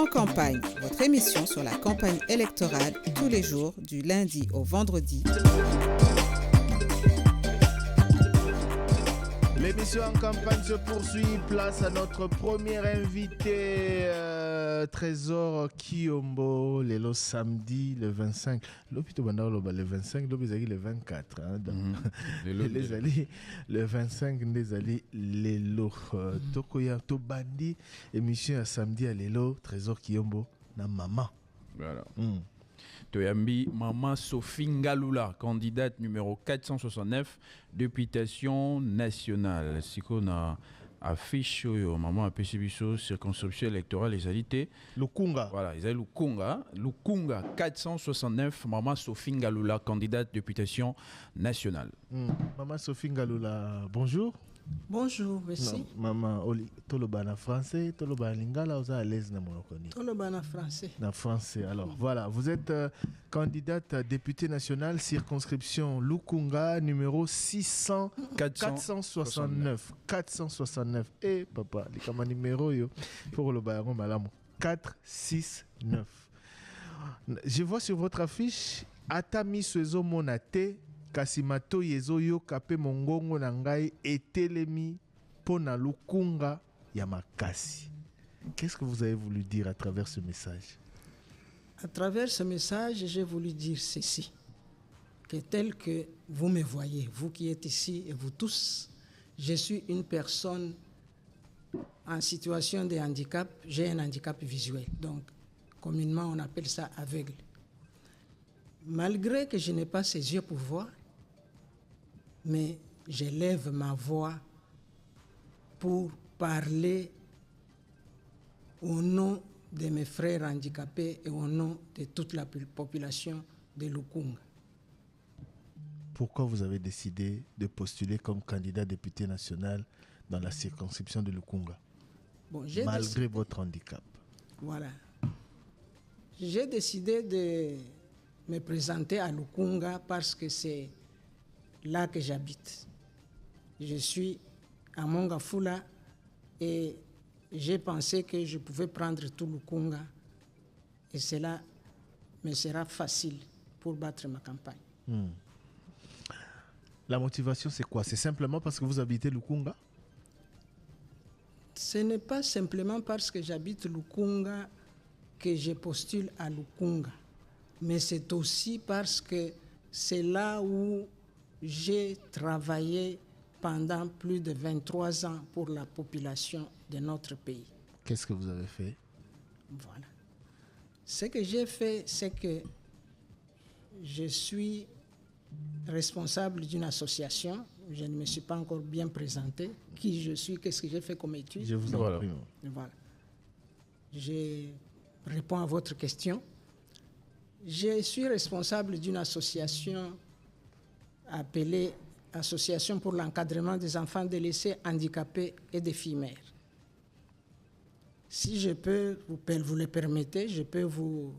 En campagne, votre émission sur la campagne électorale tous les jours du lundi au vendredi. L'émission En campagne se poursuit. Place à notre premier invité, Trésor Kiyombo, le samedi le 25. L'hôpital le 25, le 24. Le 25, Lelo. Tokoya, Tobandi, émission à samedi à Lelo, Trésor Kiyombo, na maman. Voilà. Toyambi, Maman Sophie Ngalula, candidate numéro 469, députation nationale. Si on a affiche, Maman a PCBISO, circonscription électorale, les alités. Lukunga. Voilà, ils ont Lukunga 469, Maman Sophie Ngalula, candidate députation nationale. Maman Sophie Ngalula, bonjour. Bonjour, merci. Maman, toloba na français, toloba lingala, vous êtes à l'aise na monokoni. Toloba na français. Na français. Alors voilà, vous êtes candidate à députée nationale, circonscription Lukunga, numéro 469. 469. Eh papa, les kama numéro yo, pour le baron malam 469. Je vois sur votre affiche Atami Suezo Monate. Kasimato yezo yo kape mongongo na ngai etelemi pona Lukunga ya makasi. Qu'est-ce que vous avez voulu dire à travers ce message? À travers ce message, j'ai voulu dire ceci, que tel que vous me voyez, vous qui êtes ici et vous tous, je suis une personne en situation de handicap, j'ai un handicap visuel, donc communément on appelle ça aveugle. Malgré que je n'ai pas ses yeux pour voir, mais j'élève ma voix pour parler au nom de mes frères handicapés et au nom de toute la population de Lukunga. Pourquoi vous avez décidé de postuler comme candidat député national dans la circonscription de Lukunga, malgré votre handicap? Voilà. J'ai décidé de me présenter à Lukunga parce que c'est là que j'habite. Je suis à Mongafula et j'ai pensé que je pouvais prendre tout Lukunga et cela me sera facile pour battre ma campagne. La motivation, c'est quoi? C'est simplement parce que vous habitez Lukunga? Ce n'est pas simplement parce que j'habite Lukunga que je postule à Lukunga, mais c'est aussi parce que c'est là où j'ai travaillé pendant plus de 23 ans pour la population de notre pays. Qu'est-ce que vous avez fait? Voilà. Ce que j'ai fait, c'est que je suis responsable d'une association. Je ne me suis pas encore bien présenté. Qui je suis, qu'est-ce que j'ai fait comme étude? Je vous en prie. Voilà. Je réponds à votre question. Je suis responsable d'une association appelée Association pour l'encadrement des enfants délaissés, handicapés et des filles mères. Si je peux, vous le permettez, je peux vous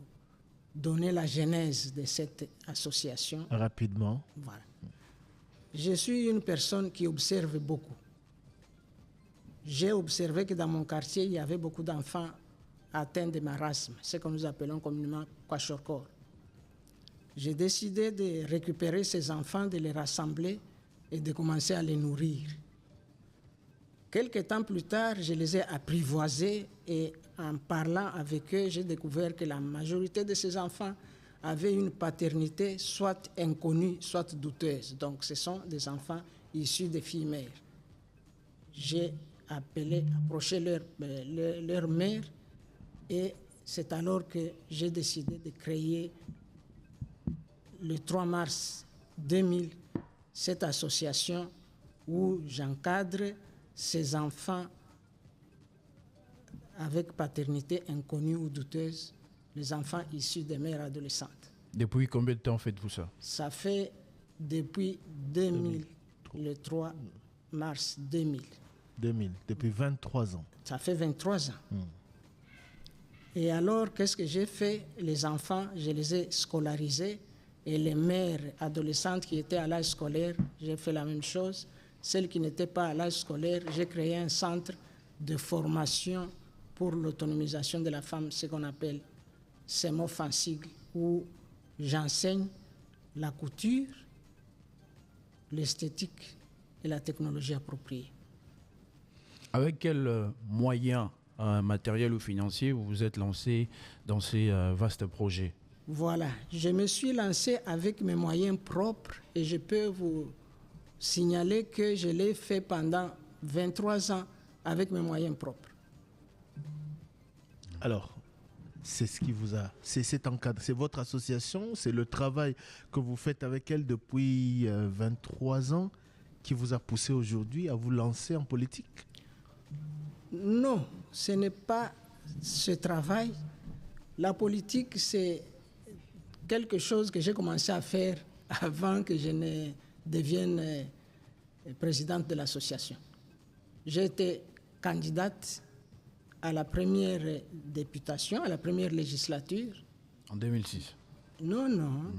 donner la genèse de cette association. Rapidement. Voilà. Je suis une personne qui observe beaucoup. J'ai observé que dans mon quartier, il y avait beaucoup d'enfants atteints de marasme, ce que nous appelons communément kwashorkor. J'ai décidé de récupérer ces enfants, de les rassembler et de commencer à les nourrir. Quelque temps plus tard, je les ai apprivoisés et en parlant avec eux, j'ai découvert que la majorité de ces enfants avaient une paternité soit inconnue, soit douteuse. Donc ce sont des enfants issus des filles mères. J'ai approché leur mère et c'est alors que j'ai décidé de créer le 3 mars 2000, cette association où j'encadre ces enfants avec paternité inconnue ou douteuse, les enfants issus des mères adolescentes. Depuis combien de temps faites-vous ça? Ça fait depuis 2000, le 3 mars 2000. 2000, depuis 23 ans. Ça fait 23 ans. Et alors, qu'est-ce que j'ai fait? Les enfants, je les ai scolarisés. Et les mères adolescentes qui étaient à l'âge scolaire, j'ai fait la même chose. Celles qui n'étaient pas à l'âge scolaire, j'ai créé un centre de formation pour l'autonomisation de la femme, ce qu'on appelle CEMO-FANSIG, où j'enseigne la couture, l'esthétique et la technologie appropriée. Avec quels moyens matériels ou financiers vous vous êtes lancé dans ces vastes projets? Voilà, je me suis lancé avec mes moyens propres et je peux vous signaler que je l'ai fait pendant 23 ans avec mes moyens propres. Alors, c'est ce qui vous a... C'est encadré, c'est votre association, c'est le travail que vous faites avec elle depuis 23 ans qui vous a poussé aujourd'hui à vous lancer en politique? Non, ce n'est pas ce travail. La politique, c'est quelque chose que j'ai commencé à faire avant que je ne devienne présidente de l'association. J'étais candidate à la première députation, à la première législature. En 2006. Non,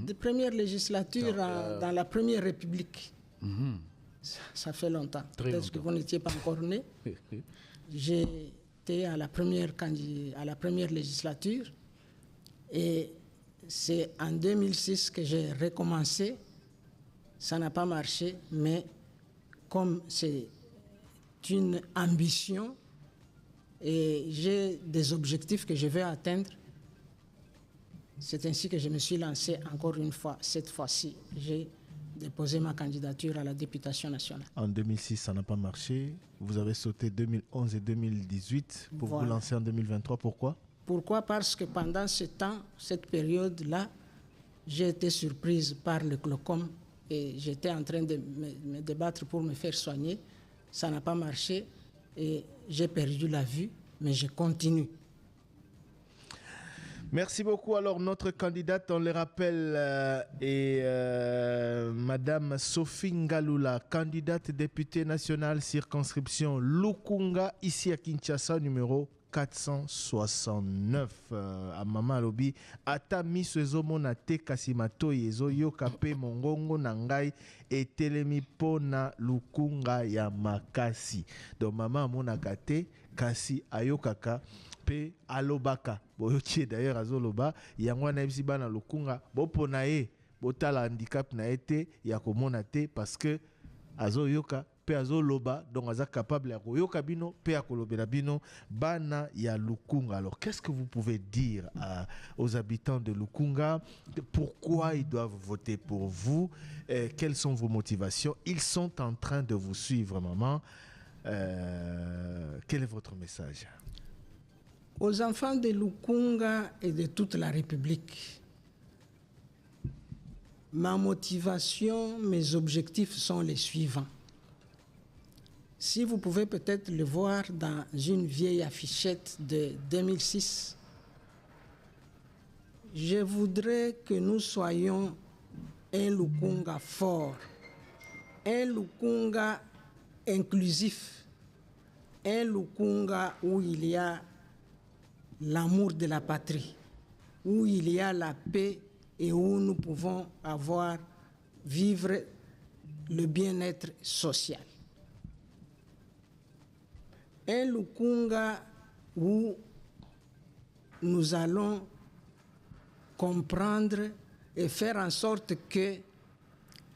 de première législature dans la première République. Ça fait longtemps. Peut-être que vous n'étiez pas encore né. J'étais à la première législature et c'est en 2006 que j'ai recommencé. Ça n'a pas marché, mais comme c'est une ambition et j'ai des objectifs que je veux atteindre, c'est ainsi que je me suis lancé encore une fois. Cette fois-ci, j'ai déposé ma candidature à la députation nationale. En 2006, ça n'a pas marché. Vous avez sauté 2011 et 2018 pour vous lancer en 2023. Pourquoi? Pourquoi? Parce que pendant ce temps, cette période-là, j'ai été surprise par le glaucome et j'étais en train de me débattre pour me faire soigner. Ça n'a pas marché et j'ai perdu la vue, mais je continue. Merci beaucoup. Alors, notre candidate, on le rappelle, est Madame Sophie Ngalula, candidate députée nationale circonscription Lukunga, ici à Kinshasa, numéro 469. À Mama Lobi, ata miso ezomona te kasi matoi ezoyoka pe mongongo na ngai etelemi pona Lukunga ya makasi. Donc Mama amonaka te kasi ayokaka pe alobaka. Boyotie d'ailleurs azoloba yango na ebisi bana Lukunga bopona ye botala handicap na ete ya komona te parce que azoyoka pe azoloba, donc aza capable ya koyoka bino pe ya kolobela bino bana ya Lukunga. Alors qu'est-ce que vous pouvez dire aux habitants de Lukunga? Pourquoi ils doivent voter pour vous? Quelles sont vos motivations? Ils sont en train de vous suivre, maman. Quel est votre message? Aux enfants de Lukunga et de toute la République, ma motivation, mes objectifs sont les suivants. Si vous pouvez peut-être le voir dans une vieille affichette de 2006, je voudrais que nous soyons un Lukunga fort, un Lukunga inclusif, un Lukunga où il y a l'amour de la patrie, où il y a la paix et où nous pouvons vivre le bien-être social. Un Lukunga où nous allons comprendre et faire en sorte que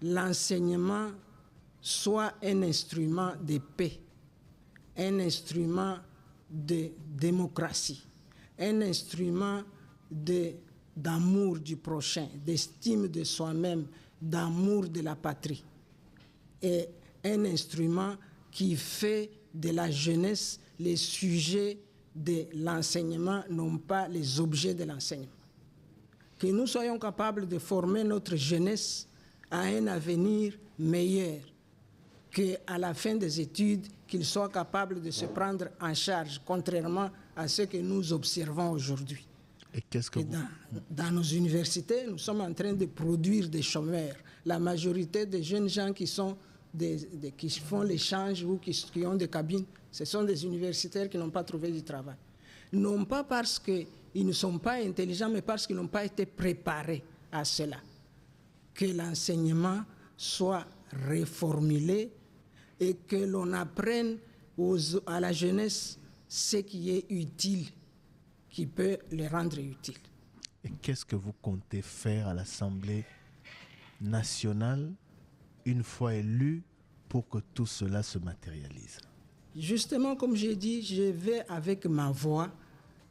l'enseignement soit un instrument de paix, un instrument de démocratie, un instrument d'amour du prochain, d'estime de soi-même, d'amour de la patrie, et un instrument qui fait de la jeunesse les sujets de l'enseignement, non pas les objets de l'enseignement. Que nous soyons capables de former notre jeunesse à un avenir meilleur, qu'à la fin des études, qu'ils soient capables de se prendre en charge, contrairement à ce que nous observons aujourd'hui. Et qu'est-ce que dans nos universités, nous sommes en train de produire des chômeurs. La majorité des jeunes gens qui font l'échange ou qui ont des cabines, ce sont des universitaires qui n'ont pas trouvé du travail. Non pas parce qu'ils ne sont pas intelligents, mais parce qu'ils n'ont pas été préparés à cela. Que l'enseignement soit reformulé et que l'on apprenne à la jeunesse ce qui est utile, qui peut les rendre utiles. Et qu'est-ce que vous comptez faire à l'Assemblée nationale une fois élu pour que tout cela se matérialise? Justement, comme j'ai dit, je vais avec ma voix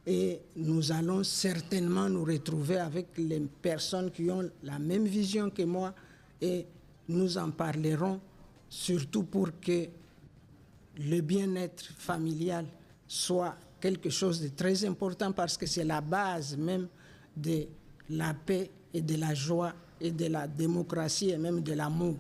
et nous allons certainement nous retrouver avec les personnes qui ont la même vision que moi et nous en parlerons surtout pour que le bien-être familial soit quelque chose de très important parce que c'est la base même de la paix et de la joie et de la démocratie et même de l'amour.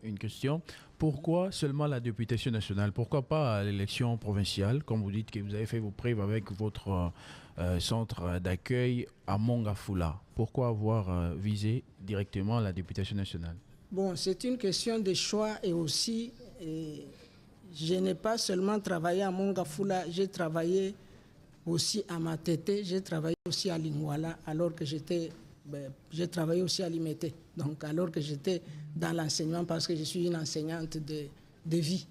Une question. Pourquoi seulement la députation nationale? Pourquoi pas à l'élection provinciale? Comme vous dites que vous avez fait vos preuves avec votre centre d'accueil à Mongafula. Pourquoi avoir visé directement la députation nationale? Bon, c'est une question de choix et aussi, je n'ai pas seulement travaillé à Mongafula, j'ai travaillé aussi à Matete, j'ai travaillé aussi à Lingwala alors que j'ai travaillé aussi à Limete, donc alors que j'étais dans l'enseignement parce que je suis une enseignante de vie.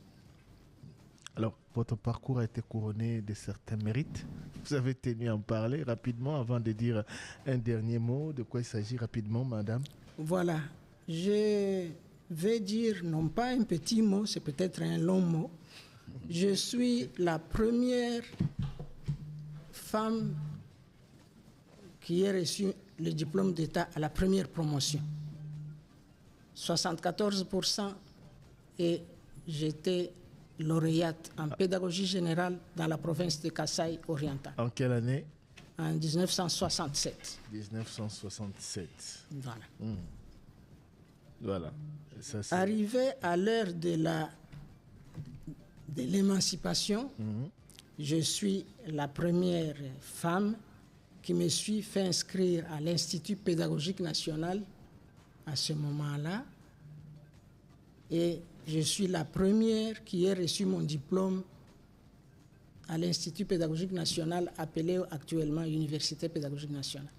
Alors, votre parcours a été couronné de certains mérites. Vous avez tenu à en parler rapidement avant de dire un dernier mot. De quoi il s'agit rapidement, madame? Voilà. Je vais dire non pas un petit mot, c'est peut-être un long mot. Je suis la première femme qui ait reçu le diplôme d'État à la première promotion. 74% et j'étais lauréate en pédagogie générale dans la province de Kasaï oriental. En quelle année? En 1967. 1967. Voilà. Voilà. Ça, arrivé à l'heure de l'émancipation, je suis la première femme qui me suis fait inscrire à l'Institut pédagogique national à ce moment-là. Et je suis la première qui ait reçu mon diplôme à l'Institut pédagogique national appelé actuellement Université pédagogique nationale.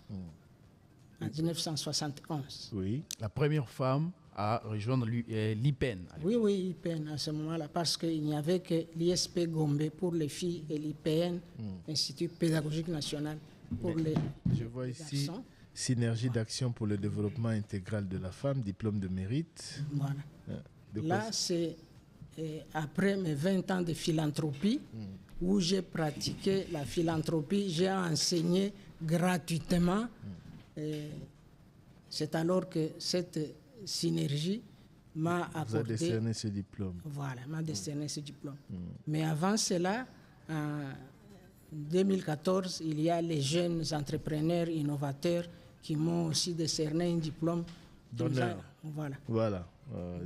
En 1971. Oui. La première femme à rejoindre l'IPEN. Oui, IPN à ce moment-là, parce qu'il n'y avait que l'ISP Gombe pour les filles et l'IPN, Institut pédagogique national, pour les Je vois ici garçons. Synergie d'action pour le développement intégral de la femme, diplôme de mérite. Voilà. De quoi Là, c'est après mes 20 ans de philanthropie, où j'ai pratiqué la philanthropie, j'ai enseigné gratuitement. C'est alors que cette synergie m'a vous a accordé... décerné ce diplôme. Voilà, m'a décerné ce diplôme. Mais avant cela, en 2014, il y a les jeunes entrepreneurs innovateurs qui m'ont aussi décerné un diplôme d'honneur. Voilà.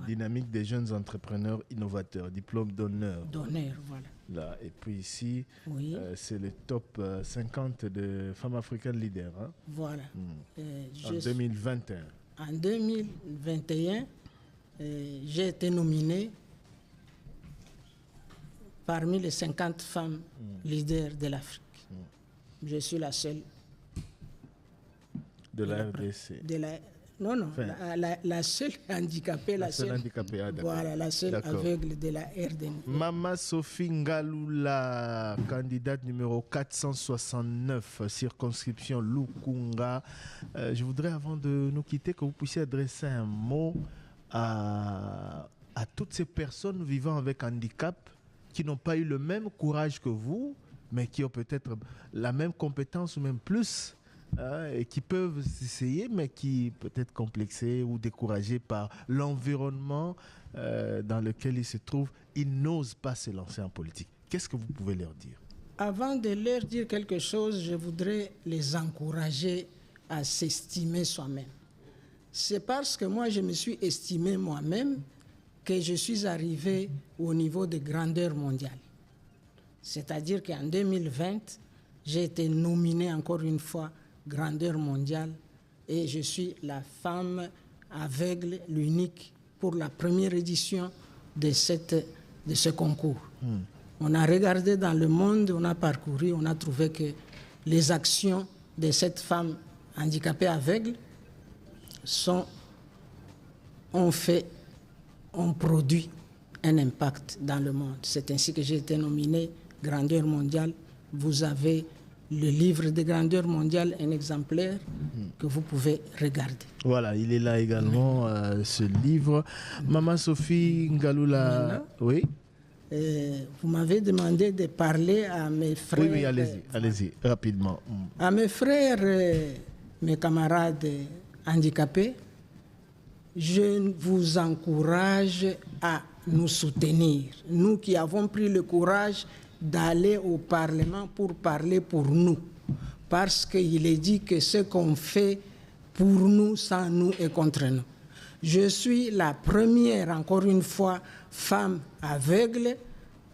Dynamique des jeunes entrepreneurs innovateurs, diplôme d'honneur. D'honneur, voilà. Là, et puis ici, Oui. c'est le top 50 de femmes africaines leaders. Hein? Voilà. En 2021. En 2021, j'ai été nominée parmi les 50 femmes leaders de l'Afrique. Je suis la seule. De la RDC. Non, la seule handicapée. La seule handicapée, voilà, la seule aveugle de la RDC. Mama Sophie Ngalula, candidate numéro 469, circonscription Lukunga. Je voudrais, avant de nous quitter, que vous puissiez adresser un mot à toutes ces personnes vivant avec handicap qui n'ont pas eu le même courage que vous, mais qui ont peut-être la même compétence ou même plus. Et qui peuvent essayer, mais qui peut-être complexés ou découragés par l'environnement dans lequel ils se trouvent, ils n'osent pas se lancer en politique. Qu'est-ce que vous pouvez leur dire? Avant de leur dire quelque chose, je voudrais les encourager à s'estimer soi-même. C'est parce que moi, je me suis estimé moi-même que je suis arrivé au niveau de grandeur mondiale. C'est-à-dire qu'en 2020, j'ai été nominé encore une fois grandeur mondiale et je suis la femme aveugle, l'unique pour la première édition de ce concours. On a regardé dans le monde, on a parcouru, on a trouvé que les actions de cette femme handicapée aveugle ont produit un impact dans le monde. C'est ainsi que j'ai été nominé grandeur mondiale. Vous avez le livre de grandeur mondiale, un exemplaire que vous pouvez regarder. Voilà, il est là également, ce livre. Maman Sophie Ngalula, Maintenant, oui. Vous m'avez demandé de parler à mes frères. Oui, allez-y, rapidement. À mes frères, mes camarades handicapés, je vous encourage à nous soutenir. Nous qui avons pris le courage d'aller au Parlement pour parler pour nous. Parce qu'il est dit que ce qu'on fait pour nous, sans nous et contre nous. Je suis la première, encore une fois, femme aveugle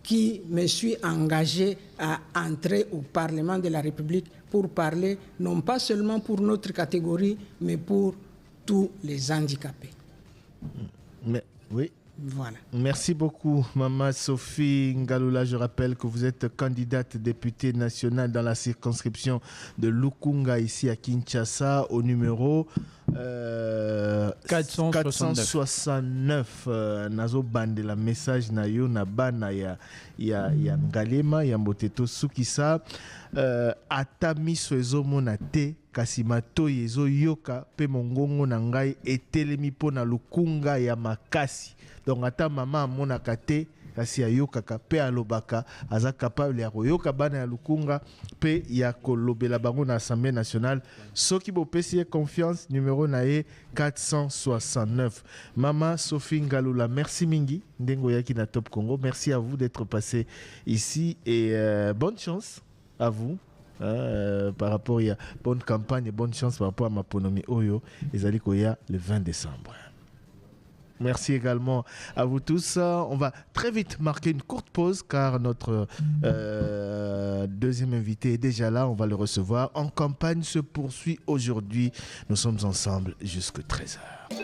qui me suis engagée à entrer au Parlement de la République pour parler, non pas seulement pour notre catégorie, mais pour tous les handicapés. Mais, oui. Voilà. Merci beaucoup, Maman Sophie Ngalula. Je rappelle que vous êtes candidate députée nationale dans la circonscription de Lukunga, ici à Kinshasa, au numéro 469. Nazo bande la message na yo na bana ya Ngalema ya Mboteto Sukisa. Ata miso ezomona te kasi matoi ezoyoka pe mongongo na ngai etelemi mpo na Lukunga ya makasi. Donc ata mama amonaka te kasi ayokaka pe alobaka aza capable ya koyoka bana ya Lukunga pe ya kolobela bango na Assemblée nationale. Soki bopesi ye confiance, numéro na ye 469. Mama Sophie Ngalula, merci mingi ndengo yaki na Top Congo. Merci à vous d'être passé ici et bonne chance à vous. Par rapport à bonne campagne et bonne chance par rapport à ma ponomie Oyo ezali koya le 20 décembre. Merci également à vous tous. On va très vite marquer une courte pause car notre deuxième invité est déjà là. On va le recevoir. En campagne se poursuit aujourd'hui. Nous sommes ensemble jusqu'à 13h.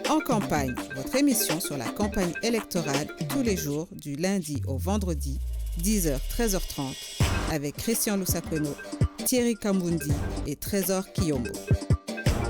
En campagne, votre émission sur la campagne électorale tous les jours du lundi au vendredi, 10h, 13h30, avec Christian Lusakweno, Thierry Kambundi et Trésor Kiyombo.